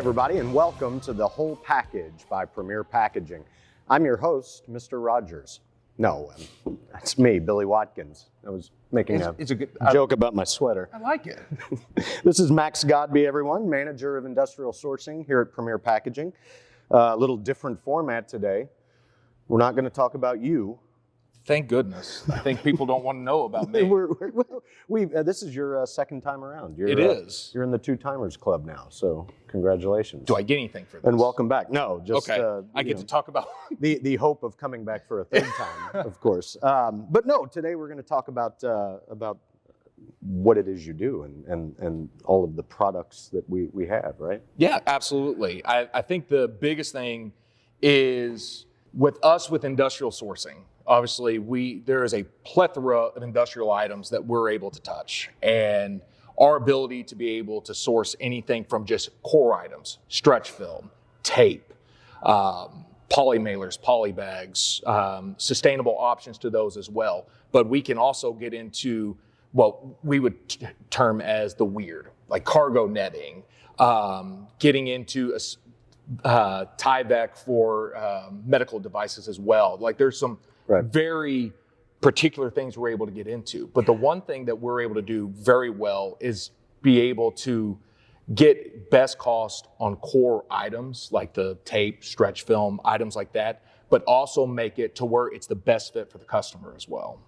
everybody, and welcome to The Whole Package by Premier Packaging. I'm your host, Mr. Rogers. No, that's me, Billy Watkins. I was making a joke about my sweater. I like it. This is Max Godby, everyone, Manager of Industrial Sourcing here at Premier Packaging. A little different format today. We're not going to talk about you. Thank goodness. I think people don't want to know about me. This is your second time around. It is. You're in the two-timers club now, so congratulations. Do I get anything for this? And welcome back. No, just okay. I get to talk about the hope of coming back for a third time, of course. But no, today we're going to talk about what it is you do and all of the products that we have, right? Yeah, absolutely. I think the biggest thing is with industrial sourcing. Obviously, there is a plethora of industrial items that we're able to touch, and our ability to be able to source anything from just core items, stretch film, tape, poly mailers, poly bags, sustainable options to those as well. But we can also get into what we would term as the weird, like cargo netting, getting into Tyvek for medical devices as well. Like there's some very particular things we're able to get into. But the one thing that we're able to do very well is be able to get best cost on core items like the tape, stretch film, items like that, but also make it to where it's the best fit for the customer as well.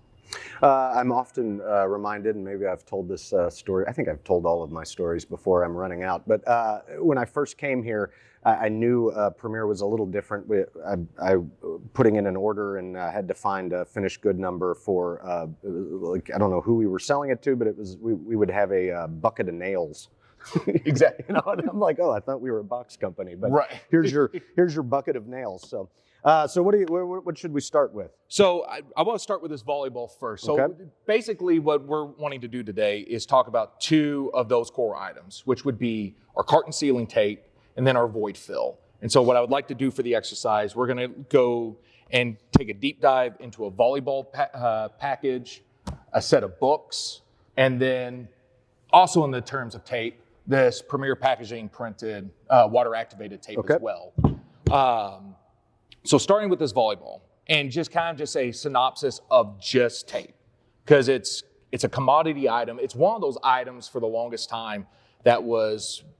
I'm often reminded, and maybe I've told this story, I think I've told all of my stories before I'm running out, but when I first came here, I knew Premier was a little different. I putting in an order and had to find a finished good number for, I don't know who we were selling it to, but it was we would have a bucket of nails. Exactly. And I'm like, oh, I thought we were a box company, but right. here's your bucket of nails. So what should we start with? So I want to start with this volleyball first. So basically what we're wanting to do today is talk about two of those core items, which would be our carton sealing tape and then our void fill. And so what I would like to do for the exercise, we're going to go and take a deep dive into a volleyball package, a set of books, and then also in the terms of tape, this Premier Packaging printed water activated tape as well. So starting with this volleyball, and just a synopsis of just tape, because it's a commodity item. It's one of those items for the longest time that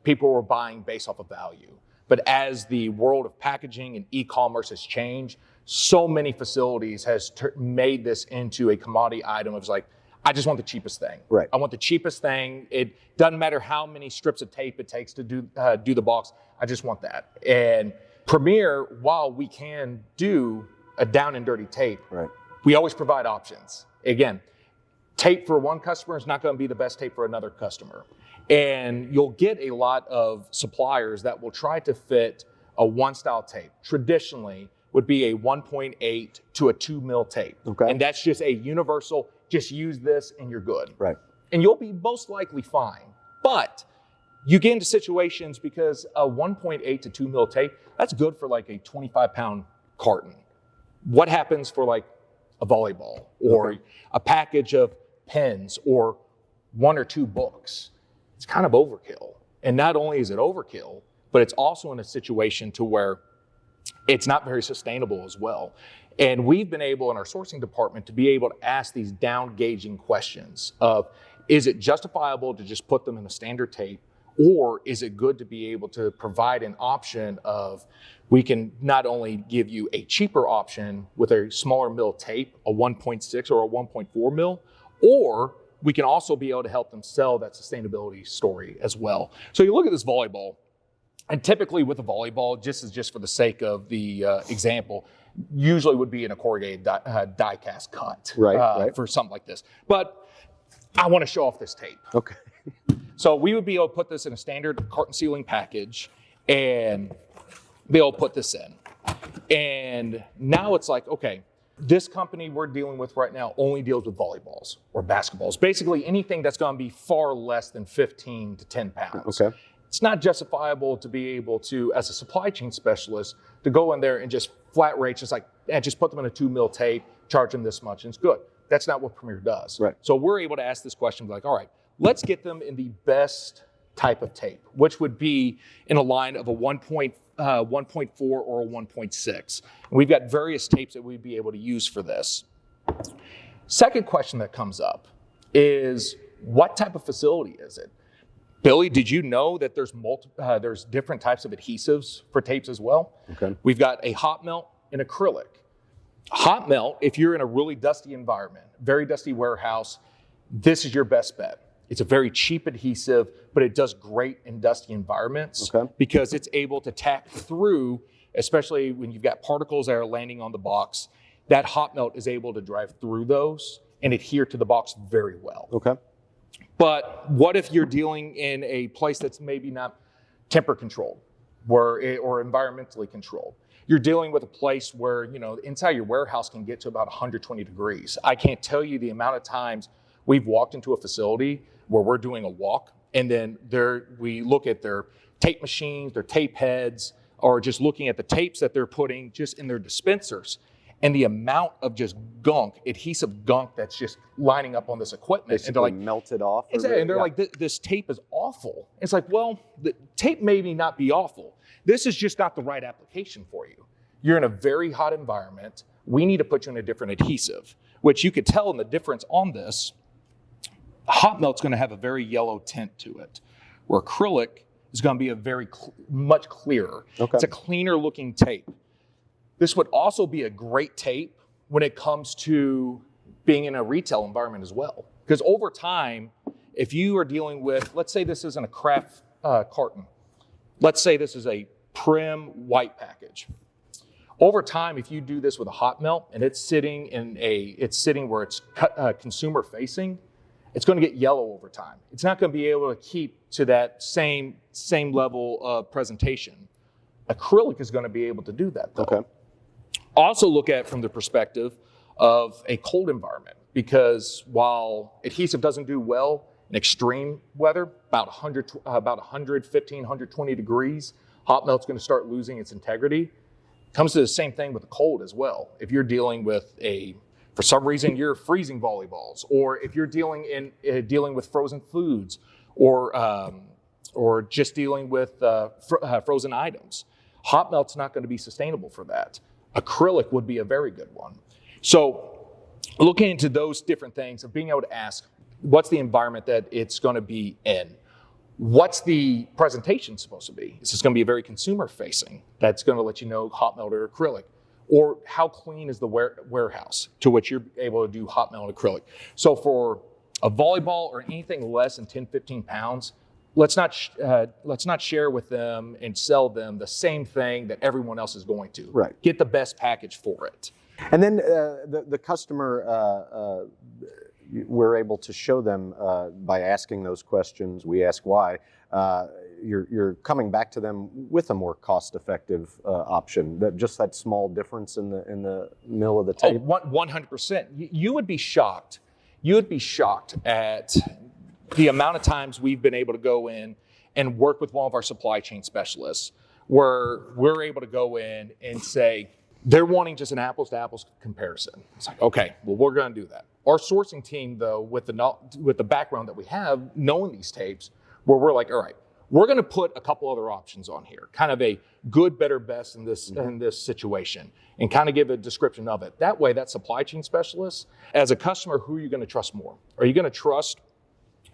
people were buying based off of value. But as the world of packaging and e-commerce has changed, so many facilities has made this into a commodity item. It's like, I just want the cheapest thing. Right. I want the cheapest thing. It doesn't matter how many strips of tape it takes to do the box. I just want that. And Premier, while we can do a down and dirty tape, we always provide options. Again, tape for one customer is not going to be the best tape for another customer. And you'll get a lot of suppliers that will try to fit a one style tape. Traditionally would be a 1.8 to a 2 mil tape. Okay. And that's just a universal, just use this and you're good. Right. And you'll be most likely fine. But you get into situations because a 1.8 to 2 mil tape, that's good for like a 25-pound carton. What happens for like a volleyball or a package of pens or one or two books? It's kind of overkill. And not only is it overkill, but it's also in a situation to where it's not very sustainable as well. And we've been able in our sourcing department to be able to ask these down gauging questions of, is it justifiable to just put them in a standard tape? Or is it good to be able to provide an option of, we can not only give you a cheaper option with a smaller mil tape, a 1.6 or a 1.4 mil, or we can also be able to help them sell that sustainability story as well. So you look at this volleyball, and typically with a volleyball, just for the sake of the example, usually would be in a corrugated die cast cut for something like this. But I want to show off this tape. Okay. So we would be able to put this in a standard carton sealing package and be able to put this in. And now it's like, okay, this company we're dealing with right now only deals with volleyballs or basketballs. Basically anything that's going to be far less than 15 to 10 pounds. Okay. It's not justifiable to be able to, as a supply chain specialist, to go in there and just flat rate, just like, just put them in a 2 mil tape, charge them this much, and it's good. That's not what Premier does. Right. So we're able to ask this question, like, all right, let's get them in the best type of tape, which would be in a line of a 1.4 or a 1.6. We've got various tapes that we'd be able to use for this. Second question that comes up is, what type of facility is it? Billy, did you know that there's different types of adhesives for tapes as well? Okay. We've got a hot melt and acrylic. Hot melt, if you're in a really dusty environment, very dusty warehouse, this is your best bet. It's a very cheap adhesive, but it does great in dusty environments because it's able to tack through, especially when you've got particles that are landing on the box. That hot melt is able to drive through those and adhere to the box very well. Okay. But what if you're dealing in a place that's maybe not temperature controlled or environmentally controlled? You're dealing with a place where, inside your warehouse can get to about 120 degrees. I can't tell you the amount of times we've walked into a facility where we're doing a walk, and then we look at their tape machines, their tape heads, or just looking at the tapes that they're putting just in their dispensers, and the amount of just gunk, adhesive gunk that's just lining up on this equipment. Basically and they're like, melted off. Exactly, and they're like, this tape is awful. It's like, well, the tape may not be awful. This is just not the right application for you. You're in a very hot environment. We need to put you in a different adhesive, which you could tell in the difference on this. Hot melt's going to have a very yellow tint to it, where acrylic is going to be a very much clearer. Okay. It's a cleaner looking tape. This would also be a great tape when it comes to being in a retail environment as well. Because over time, if you are dealing with, let's say this isn't a craft carton. Let's say this is a prim white package. Over time, if you do this with a hot melt and it's sitting where it's consumer facing, it's going to get yellow over time. It's not going to be able to keep to that same level of presentation. Acrylic is going to be able to do that, though. Okay. Also look at it from the perspective of a cold environment, because while adhesive doesn't do well in extreme weather, about 115, 120 degrees, hot melt's going to start losing its integrity. Comes to the same thing with the cold as well. If you're dealing with for some reason you're freezing volleyballs, or if you're dealing with frozen foods, or just dealing with frozen items, hot melt's not going to be sustainable for that. Acrylic would be a very good one. So looking into those different things of being able to ask, what's the environment that it's going to be in? What's the presentation supposed to be? Is this going to be very consumer facing? That's going to let you know hot melt or acrylic. Or how clean is the warehouse to which you're able to do hot melt acrylic? So for a volleyball or anything less than 10, 15 pounds, let's not share with them and sell them the same thing that everyone else is going to. Right. Get the best package for it. And then the customer, we're able to show them by asking those questions. We ask why. You're coming back to them with a more cost-effective option. That small difference in the mill of the tape. 100%. You would be shocked. You would be shocked at the amount of times we've been able to go in and work with one of our supply chain specialists, where we're able to go in and say, they're wanting just an apples-to-apples comparison. It's like, okay, well, we're going to do that. Our sourcing team, though, with the background that we have, knowing these tapes, where we're like, all right, we're going to put a couple other options on here, kind of a good, better, best in this situation, and kind of give a description of it. That way, that supply chain specialist, as a customer, who are you going to trust more? Are you going to trust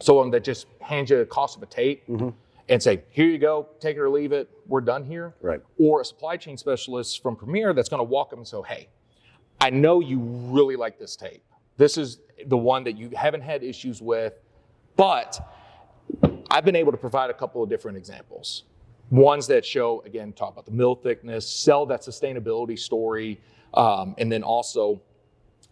someone that just hands you the cost of a tape and say, here you go, take it or leave it, we're done here? Right. Or a supply chain specialist from Premier that's going to walk up and say, hey, I know you really like this tape. This is the one that you haven't had issues with, but I've been able to provide a couple of different examples. Ones that show, again, talk about the mill thickness, sell that sustainability story, and then also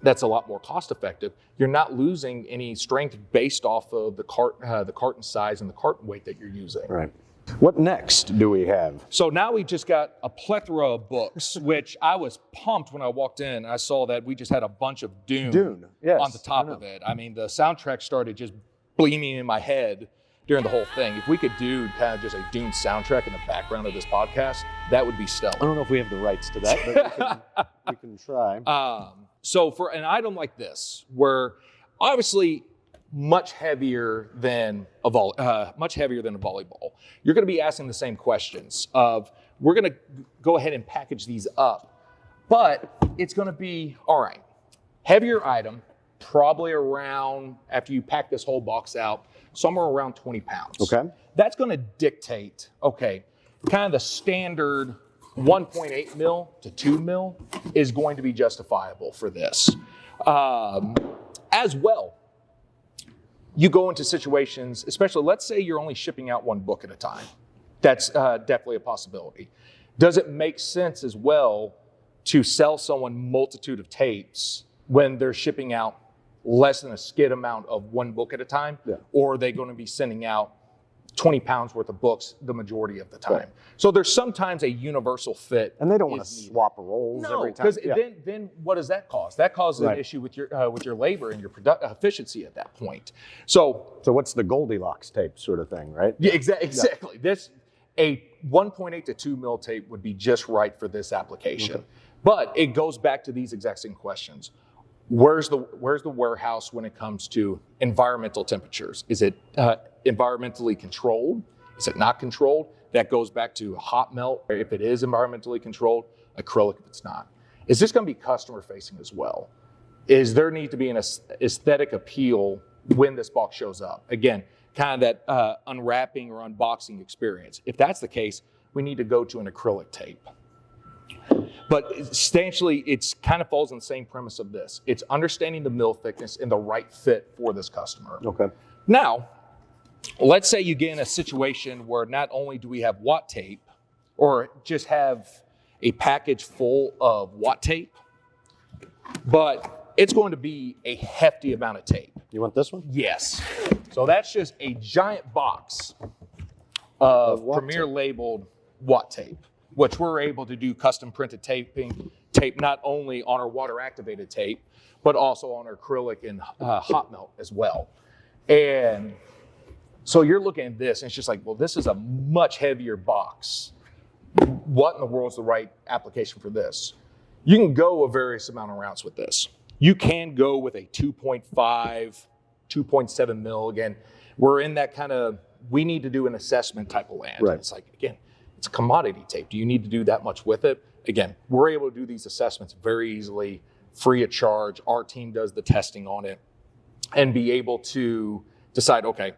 that's a lot more cost effective. You're not losing any strength based off of the carton size and the carton weight that you're using. Right. What next do we have? So now we just got a plethora of books, which I was pumped when I walked in. I saw that we just had a bunch of Dune yes, on the top of it. I mean, the soundtrack started just gleaming in my head during the whole thing. If we could do kind of just a Dune soundtrack in the background of this podcast, that would be stellar. I don't know if we have the rights to that, but we can try. So for an item like this, where obviously much heavier than a volleyball. You're going to be asking the same questions of, we're going to go ahead and package these up, but it's going to be, all right, heavier item, probably around, after you pack this whole box out, somewhere around 20 pounds. Okay. That's going to dictate, okay, kind of the standard 1.8 mil to 2 mil is going to be justifiable for this. As well, you go into situations, especially let's say you're only shipping out one book at a time. That's definitely a possibility. Does it make sense as well to sell someone multitude of tapes when they're shipping out less than a skid amount of one book at a time? Yeah. Or are they going to be sending out 20 pounds worth of books the majority of the time? Right. So there's sometimes a universal fit. And they don't want to swap rolls every time. Because then what does that cause? That causes an issue with your labor and your efficiency at that point. So what's the Goldilocks tape sort of thing, right? Yeah, exactly. A 1.8 to 2 mil tape would be just right for this application. Okay. But it goes back to these exact same questions. Where's the warehouse when it comes to environmental temperatures? Is it environmentally controlled? Is it not controlled? That goes back to hot melt, if it is environmentally controlled, acrylic if it's not. Is this going to be customer facing as well? Is there need to be an aesthetic appeal when this box shows up? Again, kind of that unwrapping or unboxing experience. If that's the case, we need to go to an acrylic tape. But substantially, it kind of falls on the same premise of this. It's understanding the mill thickness and the right fit for this customer. Okay. Now, let's say you get in a situation where not only do we have watt tape, or just have a package full of watt tape, but it's going to be a hefty amount of tape. You want this one? Yes. So that's just a giant box of Premier labeled watt tape, which we're able to do custom printed tape not only on our water activated tape, but also on our acrylic and hot melt as well. And so you're looking at this and it's just like, well, this is a much heavier box. What in the world is the right application for this? You can go a various amount of routes with this. You can go with a 2.5, 2.7 mil. Again, we're in that kind of, we need to do an assessment type of land. Right. It's like, again, it's a commodity tape. Do you need to do that much with it? Again, we're able to do these assessments very easily, free of charge. Our team does the testing on it and be able to decide, okay,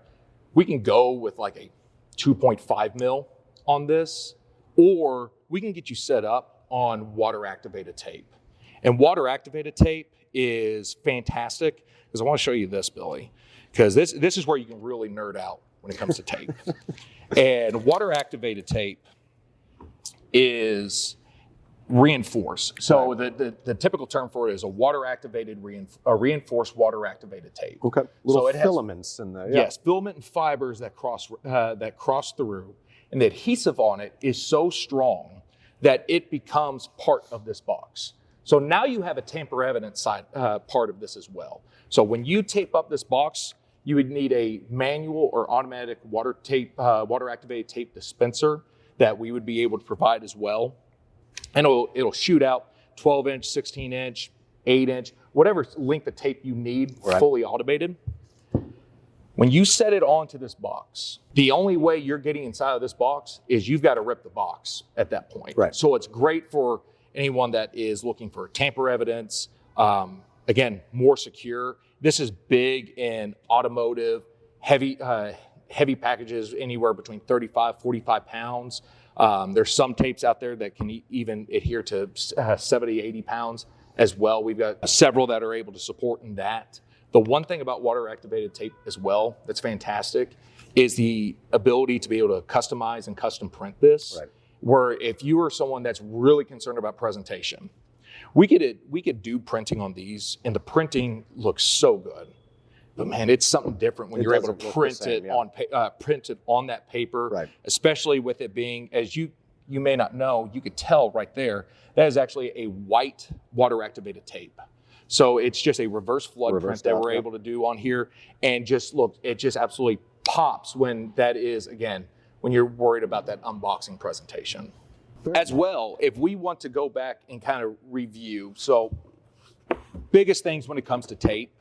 we can go with like a 2.5 mil on this, or we can get you set up on water activated tape. And water activated tape is fantastic because I want to show you this, Billy, because this is where you can really nerd out when it comes to tape. And water activated tape is reinforced. So the typical term for it is a reinforced water activated tape. Okay. Little filaments in there. Yes, filament and fibers that cross through, and the adhesive on it is so strong that it becomes part of this box. So now you have a tamper evident side part of this as well. So when you tape up this box, you would need a manual or automatic water activated tape dispenser that we would be able to provide as well. And it'll shoot out 12-inch, 16-inch, 8-inch, whatever length of tape you need, fully automated. When you set it onto this box, the only way you're getting inside of this box is you've got to rip the box at that point. Right. So it's great for anyone that is looking for tamper evidence. Again, more secure. This is big in automotive, heavy packages, anywhere between 35, 45 pounds. There's some tapes out there that can even adhere to 70, 80 pounds as well. We've got several that are able to support in that. The one thing about water activated tape as well that's fantastic is the ability to be able to customize and custom print this. Right. Where if you are someone that's really concerned about presentation, we could do printing on these, and the printing looks so good. But man, it's something different when you're able to print it on that paper, right. Especially with it being, as you may not know, you could tell right there, that is actually a white water activated tape. So it's just a reverse flood print that we're able to do on here, and just look, it just absolutely pops when that is, again, when you're worried about that unboxing presentation. As well, if we want to go back and kind of review, so biggest things when it comes to tape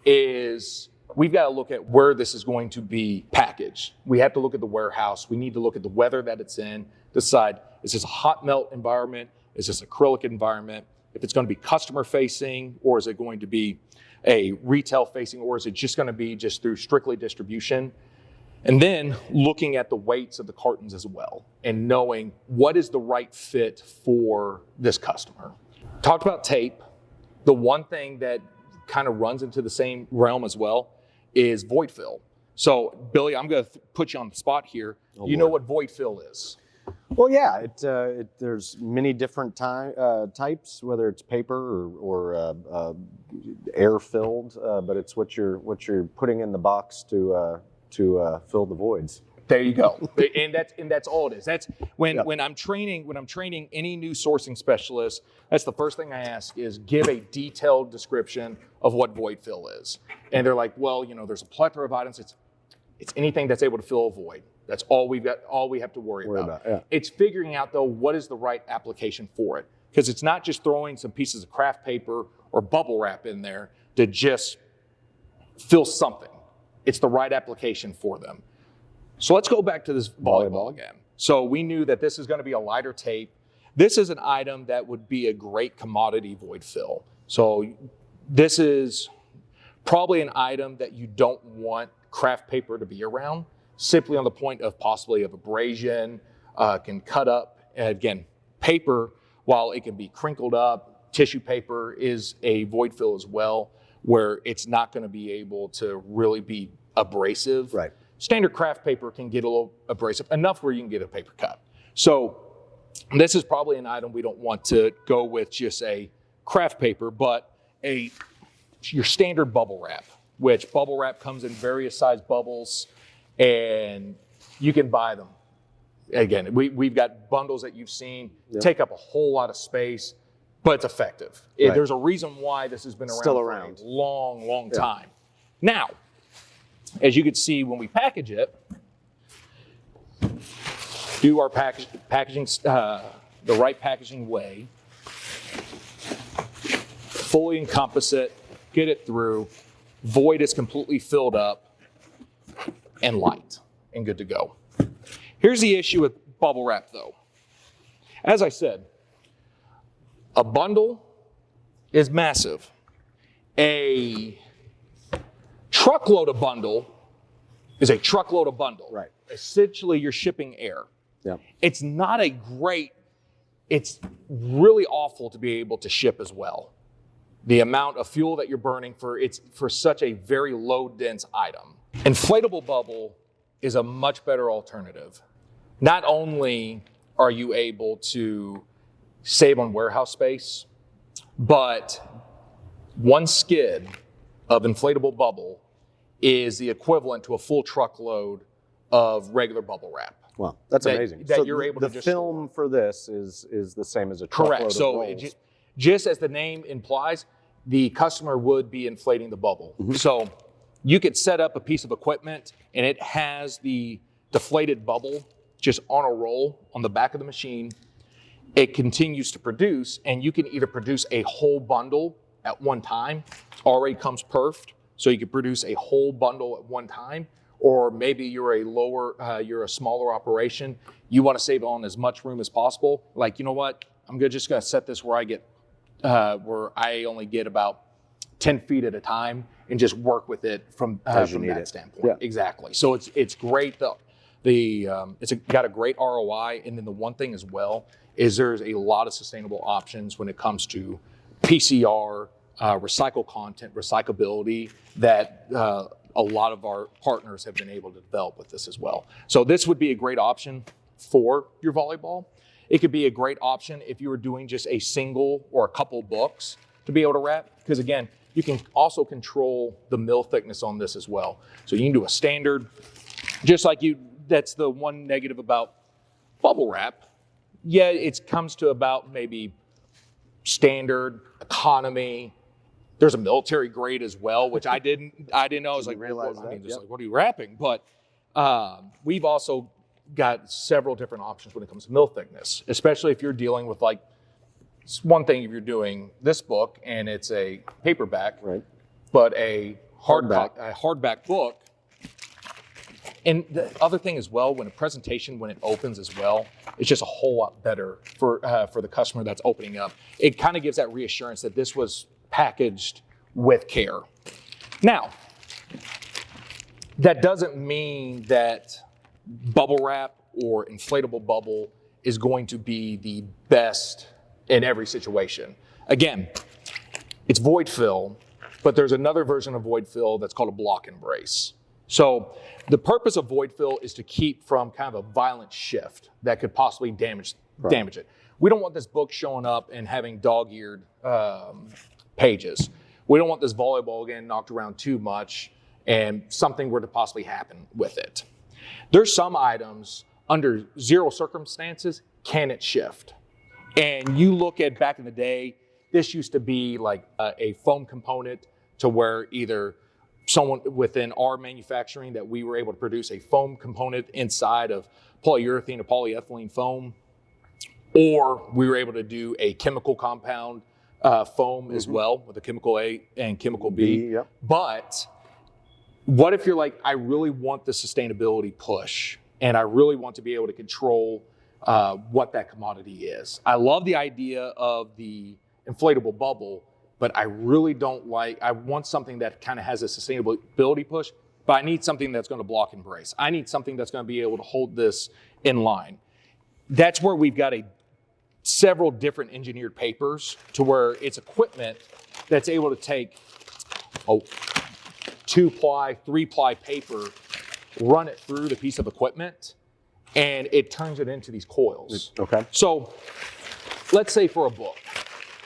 is we've got to look at where this is going to be packaged. We have to look at the warehouse. We need to look at the weather that it's in, decide, is this a hot melt environment? Is this acrylic environment? If it's going to be customer facing, or is it going to be a retail facing, or is it just going to be just through strictly distribution? And then looking at the weights of the cartons as well, and knowing what is the right fit for this customer. Talked about tape. The one thing that kind of runs into the same realm as well is void fill. So, Billy, I'm going to put you on the spot here. You know what void fill is? Well, yeah, there's many different types, whether it's paper or air filled, but it's what you're putting in the box to fill the voids. There you go, and that's all it is. That's when I'm training any new sourcing specialist. That's the first thing I ask is give a detailed description of what void fill is, and they're like, well, there's a plethora of items. It's anything that's able to fill a void. That's all we've got. All we have to worry about. Yeah. It's figuring out though what is the right application for it, because it's not just throwing some pieces of craft paper or bubble wrap in there to just fill something. It's the right application for them. So let's go back to this volleyball again. So we knew that this is going to be a lighter tape. This is an item that would be a great commodity void fill. So this is probably an item that you don't want craft paper to be around, simply on the point of possibly of abrasion, can cut up. Again, paper, while it can be crinkled up, tissue paper is a void fill as well, where it's not going to be able to really be abrasive. Right. Standard craft paper can get a little abrasive, enough where you can get a paper cut. So this is probably an item we don't want to go with just a craft paper, but your standard bubble wrap, which bubble wrap comes in various size bubbles, and you can buy them. Again, we've got bundles that you've seen, take up a whole lot of space, but it's effective. Right. There's a reason why this has been around Still for around. a long time. Now, as you can see when we package it, do our packaging the right packaging way, fully encompass it, get it through, void is completely filled up, and light, and good to go. Here's the issue with bubble wrap though. As I said, a bundle is massive. A truckload of bundle is a truckload of bundle. Right. Essentially, you're shipping air. Yeah. It's not it's really awful to be able to ship as well. The amount of fuel that you're burning for such a very low dense item. Inflatable bubble is a much better alternative. Not only are you able to save on warehouse space, but one skid of inflatable bubble is the equivalent to a full truckload of regular bubble wrap. Wow, that's amazing. That so you're able the to just film for this is the same as a truckload correct. of So rolls. just as the name implies, the customer would be inflating the bubble. Mm-hmm. So you could set up a piece of equipment and it has the deflated bubble just on a roll on the back of the machine. It continues to produce, and you can either produce a whole bundle at one time, already comes perfed, so you can produce a whole bundle at one time, or maybe you're a smaller operation, you want to save on as much room as possible. Like, you know what, I'm just going to set this where I only get about 10 feet at a time and just work with it from that standpoint. Yeah. Exactly. So it's great though. It's got a great ROI, and then the one thing as well is there's a lot of sustainable options when it comes to PCR, recycle content, recyclability that a lot of our partners have been able to develop with this as well. So this would be a great option for your volleyball. It could be a great option if you were doing just a single or a couple books to be able to wrap, because again, you can also control the mill thickness on this as well. So you can do a standard, just like that's the one negative about bubble wrap. Yeah, it comes to about maybe standard, economy. There's a military grade as well, which I didn't know. I was like, realize like, that? what are you wrapping? But we've also got several different options when it comes to mill thickness, especially if you're dealing with it's one thing if you're doing this book and it's a paperback, Right. but a hardback book. And the other thing as well, when it opens as well, it's just a whole lot better for the customer that's opening up. It kind of gives that reassurance that this was packaged with care. Now, that doesn't mean that bubble wrap or inflatable bubble is going to be the best in every situation. Again, it's void fill, but there's another version of void fill that's called a block and brace. So the purpose of void fill is to keep from kind of a violent shift that could possibly damage it. We don't want this book showing up and having dog-eared pages. We don't want this volleyball getting knocked around too much and something were to possibly happen with it. There's some items under zero circumstances can it shift. And you look at back in the day, this used to be like a foam component to where either someone within our manufacturing that we were able to produce a foam component inside of polyurethane or polyethylene foam, or we were able to do a chemical compound foam as well with a chemical A and chemical B. Yep. But what if you're like, I really want the sustainability push and I really want to be able to control what that commodity is. I love the idea of the inflatable bubble, but I really don't I want something that kind of has a sustainability push, but I need something that's going to block and brace. I need something that's going to be able to hold this in line. That's where we've got several different engineered papers to where it's equipment that's able to take 2-ply, 3-ply paper, run it through the piece of equipment, and it turns it into these coils. Okay. So let's say for a book,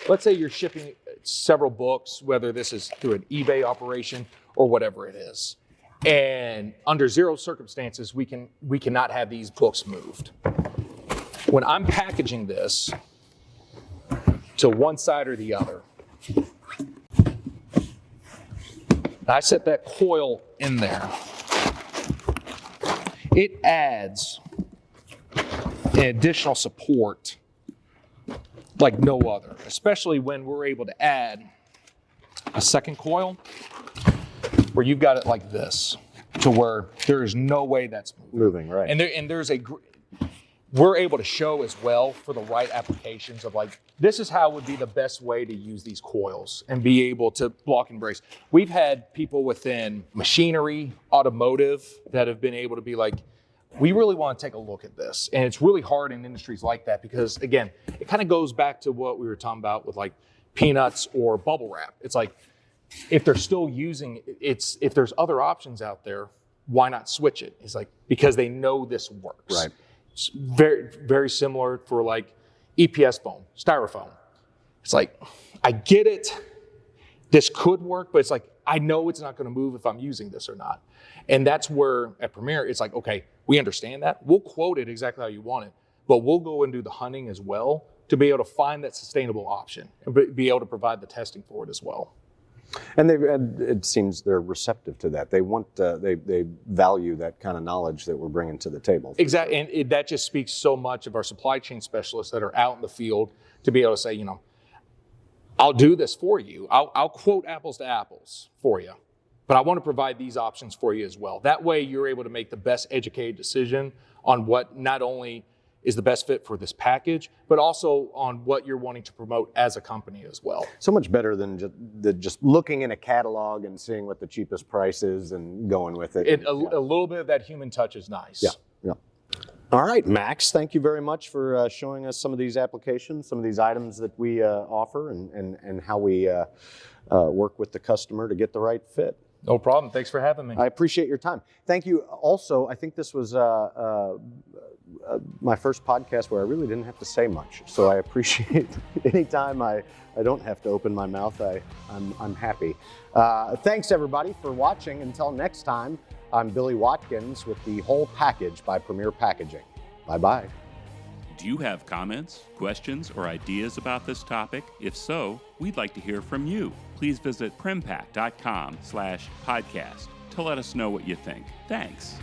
let's say you're shipping several books, whether this is through an eBay operation or whatever it is. And under zero circumstances, we cannot have these books moved. When I'm packaging this to one side or the other, I set that coil in there. It adds an additional support like no other, especially when we're able to add a second coil where you've got it like this to where there is no way that's moving, right? And we're able to show as well for the right applications of like, this is how would be the best way to use these coils and be able to block and brace. We've had people within machinery, automotive that have been able to be like, we really want to take a look at this. And it's really hard in industries like that because, again, it kind of goes back to what we were talking about with like peanuts or bubble wrap. It's like, if they're still using it, if there's other options out there, why not switch it? It's like, because they know this works. Right. It's very, very similar for like EPS foam, styrofoam. It's like, I get it. This could work, but it's like, I know it's not going to move if I'm using this or not. And that's where at Premier, it's like, okay, we understand that. We'll quote it exactly how you want it, but we'll go and do the hunting as well to be able to find that sustainable option and be able to provide the testing for it as well. And it seems they're receptive to that. They want, they value that kind of knowledge that we're bringing to the table. Exactly, and that just speaks so much of our supply chain specialists that are out in the field to be able to say, you know, I'll do this for you. I'll quote apples to apples for you, but I want to provide these options for you as well. That way you're able to make the best educated decision on what not only is the best fit for this package, but also on what you're wanting to promote as a company as well. So much better than just looking in a catalog and seeing what the cheapest price is and going with it. A little bit of that human touch is nice. Yeah. All right, Max, thank you very much for showing us some of these applications, some of these items that we offer and how we work with the customer to get the right fit. No problem. Thanks for having me. I appreciate your time. Thank you. Also, I think this was my first podcast where I really didn't have to say much. So I appreciate any time I don't have to open my mouth. I'm happy. Thanks everybody for watching. Until next time, I'm Billy Watkins with the Whole Package by Premier Packaging. Bye-bye. Do you have comments, questions, or ideas about this topic? If so, we'd like to hear from you. Please visit primpack.com/podcast to let us know what you think. Thanks.